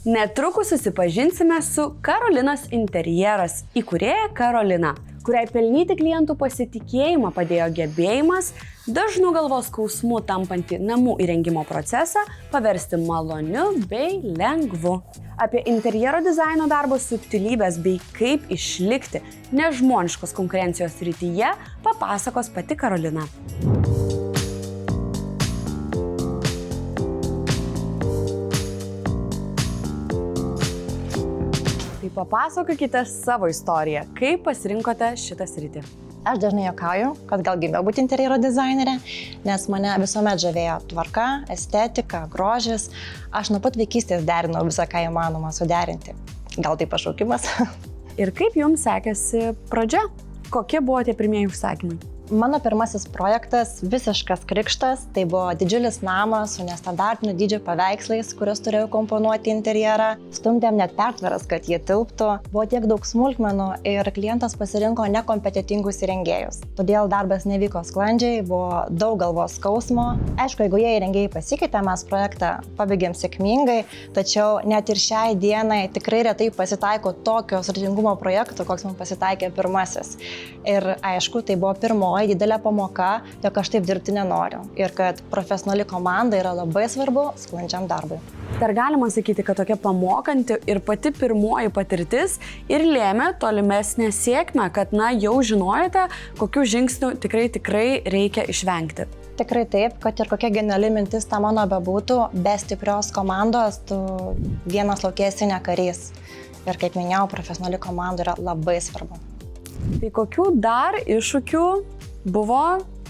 Netrukus susipažinsime su Karolinos interjeras įkūrėja Karolina, kuriai pelnyti klientų pasitikėjimą padėjo gebėjimas dažnų galvos skausmų tampantį namų įrengimo procesą paversti maloniu bei lengvu. Apie interjero dizaino darbo subtilybės bei kaip išlikti nežmoniškos konkurencijos srityje papasakos pati Karolina. Tai papasakokite savo istoriją, kaip pasirinkote šitą sritį. Aš dažnai juokauju, kad gal gimiau būti interjero dizainerė, nes mane visuomet žavėjo tvarka, estetika, grožis. Aš nuo pat vaikystės derinau visą, ką įmanoma suderinti. Gal tai pašaukimas? Ir kaip jums sekėsi pradžia? Kokie buvo tie pirmieji užsakymai? Mano pirmasis projektas visiškas krikštas, tai buvo didžiulis namas su nestandartiniu dydžio paveikslais, kuriuos turėjau komponuoti interjerą. Stumdėm net pertvaras, kad jie tilptų. Buvo tiek daug smulkmenų ir klientas pasirinko nekompetitingus įrengėjus. Todėl darbas nevyko sklandžiai, buvo daug galvos skausmo. Aišku, jeigu jie įrengėjai pasikeitė, mes projektą pabaigėm sėkmingai, tačiau net ir šiai dienai tikrai retai pasitaiko tokio sudėtingumo projekto, koks man pasitaikė pirmasis. Ir aišku, tai buvo pirmoji didelė pamoka, jog aš taip dirbti nenoriu ir kad profesionali komanda yra labai svarbu sklandžiam darbui. Ar galima sakyti, kad tokia pamokanti ir pati pirmoji patirtis ir lėmė tolimesnę sėkmę, kad jau žinojote, kokių žingsnių tikrai reikia išvengti? Tikrai taip, kad ir kokia geniali mintis ta mano bebūtų, be stiprios komandos tu vienas lauke esi ne karys. Ir kaip minėjau, profesionali komanda yra labai svarbu. Tai kokių dar iššūkių buvo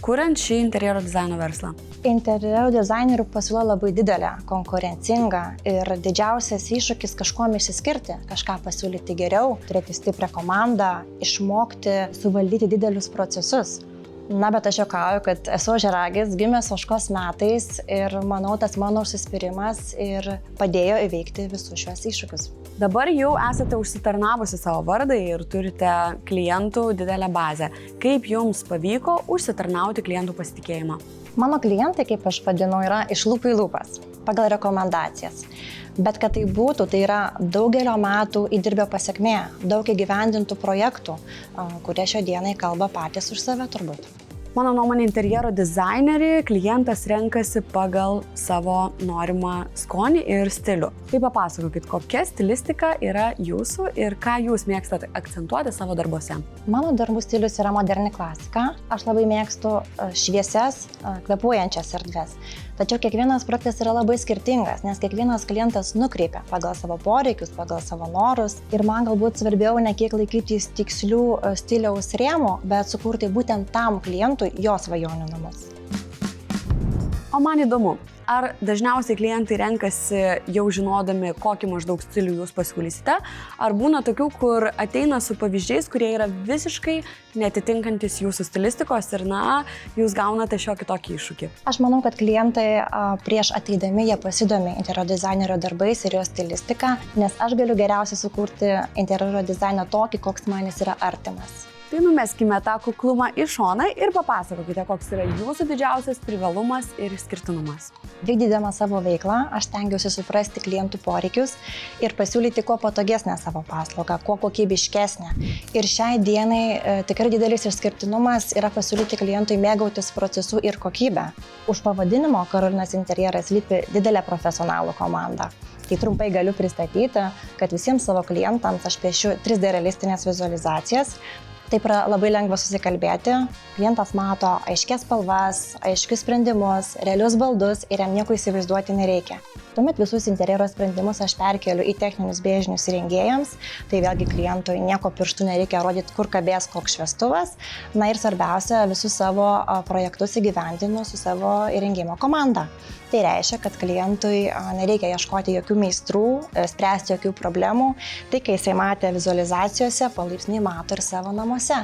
kuriant šį interjero dizaino verslą? Interjero dizainerių pasiūla labai didelė, konkurencinga ir didžiausias iššūkis kažkuom išsiskirti, kažką pasiūlyti geriau, turėti stiprią komandą, išmokti suvaldyti didelius procesus. Bet aš juokauju, kad esu ožiaragis, gimęs ožkos metais ir manau, tas mano užsispyrimas ir padėjo įveikti visus šiuos iššūkius. Dabar jau esate užsitarnavusi savo vardą ir turite klientų didelę bazę. Kaip jums pavyko užsitarnauti klientų pasitikėjimą? Mano klientai, kaip aš vadinu, yra iš lūpų į lūpas, pagal rekomendacijas. Bet kad tai būtų, tai yra daugelio metų įdirbio pasekmė, daug įgyvendintų projektų, kurie šio dienai kalba patys už save turbūt. Mano nuomonė, interjero dizainerį klientas renkasi pagal savo norimą skonį ir stilių. Tai papasakokit, kokia stilistika yra jūsų ir ką jūs mėgstate akcentuoti savo darbuose? Mano darbų stilius yra moderni klasika. Aš labai mėgstu šviesias, kvėpuojančias erdves. Tačiau kiekvienas projektas yra labai skirtingas, nes kiekvienas klientas nukreipia pagal savo poreikius, pagal savo norus. Ir man galbūt svarbiau ne kiek laikytis tikslių stiliaus rėmų, bet sukurti būtent tam klientui jo svajonių namus. O man įdomu, ar dažniausiai klientai renkasi jau žinodami, kokį maždaug stilių jūs pasiūlysite, ar būna tokių, kur ateina su pavyzdžiais, kurie yra visiškai netitinkantis jūsų stilistikos ir jūs gaunate šiokį tokį iššūkį? Aš manau, kad klientai prieš ateidami jie pasidomi interjero dizainerio darbais ir jo stilistika, nes aš galiu geriausiai sukurti interjero dizainą tokį, koks man jis yra artimas. Tai numeskime tą kuklumą į šoną ir papasakokite, koks yra jūsų didžiausias privalumas ir išskirtinumas. Vykdydama savo veiklą, aš stengiuosi suprasti klientų poreikius ir pasiūlyti kuo patogesnę savo paslaugą, kuo kokybiškesnę. Ir šiai dienai tikrai didelis išskirtinumas yra pasiūlyti klientui mėgautis procesu ir kokybę. Už pavadinimo Karolinos interjeras slypi didelė profesionalų komanda. Tai trumpai galiu pristatyti, kad visiems savo klientams aš piešiu 3D realistinės vizualizacijas. Taip yra labai lengva susikalbėti, klientas mato aiškias spalvas, aiškius sprendimus, realius baldus ir jam nieko įsivaizduoti nereikia. Tuomet visus interjero sprendimus aš perkeliu į techninius brėžinius įrengėjams, tai vėlgi klientui nieko pirštų nereikia rodyti, kur kabės koks šviestuvas. Ir svarbiausia, visus savo projektus įgyvendinu su savo įrengimo komanda. Tai reiškia, kad klientui nereikia ieškoti jokių meistrų, spręsti jokių problemų. Tai, kai jisai matė vizualizacijose, palaipsniui mato ir savo namuose.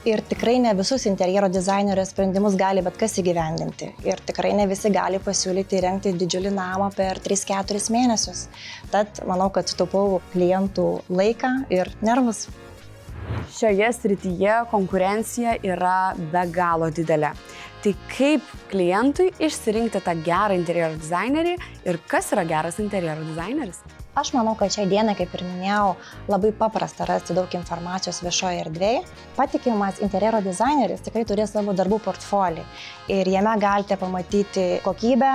Ir tikrai ne visus interjero dizainerio sprendimus gali bet kas įgyvendinti. Ir tikrai ne visi gali pasiūlyti įrengti didžiulį namą per 3-4 mėnesius. Tad manau, kad sutaupau klientų laiką ir nervus. Šioje srityje konkurencija yra be galo didelė. Tai kaip klientui išsirinkti tą gerą interjero dizainerį ir kas yra geras interjero dizaineris? Aš manau, kad šiai dienai, kaip ir minėjau, labai paprasta rasti daug informacijos viešoje erdvėje. Patikimas interjero dizaineris tikrai turės savo darbų portfolį ir jame galite pamatyti kokybę,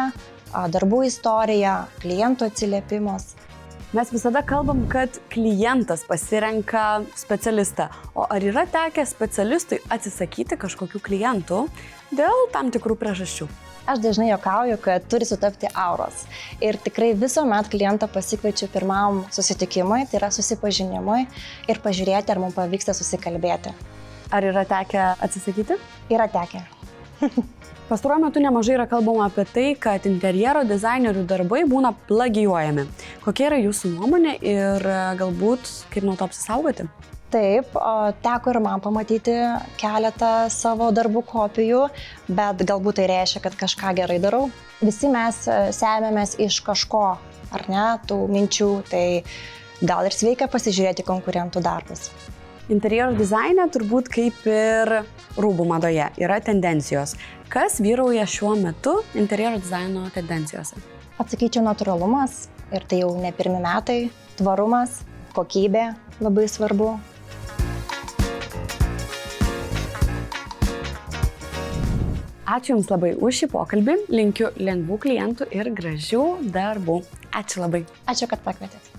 darbų istoriją, klientų atsiliepimus. Mes visada kalbam, kad klientas pasirenka specialistą. O ar yra tekę specialistui atsisakyti kažkokių klientų dėl tam tikrų priežasčių? Aš dažnai juokauju, kad turi sutapti auros. Ir tikrai visuomet klientą pasikviečiu pirmam susitikimui, tai yra susipažinimui, ir pažiūrėti, ar mums pavyksta susikalbėti. Ar yra tekę atsisakyti? Yra tekę. Pastaruoju metu nemažai yra kalbama apie tai, kad interjero dizainerių darbai būna plagijuojami. Kokia yra jūsų nuomonė ir galbūt kaip nuo to apsisaugoti? Taip, teko ir man pamatyti keletą savo darbų kopijų, bet galbūt tai reiškia, kad kažką gerai darau. Visi mes semiamės iš kažko, ar ne, tų minčių, tai gal ir sveika pasižiūrėti konkurentų darbus. Interjero dizaine turbūt kaip ir rūbų madoje yra tendencijos. Kas vyrauja šiuo metu interjero dizaino tendencijose? Atsakyčiau natūralumas, ir tai jau ne pirmi metai, tvarumas, kokybė labai svarbu. Ačiū Jums labai už šį pokalbį, linkiu lengvų klientų ir gražių darbų. Ačiū labai. Ačiū, kad pakvietėt.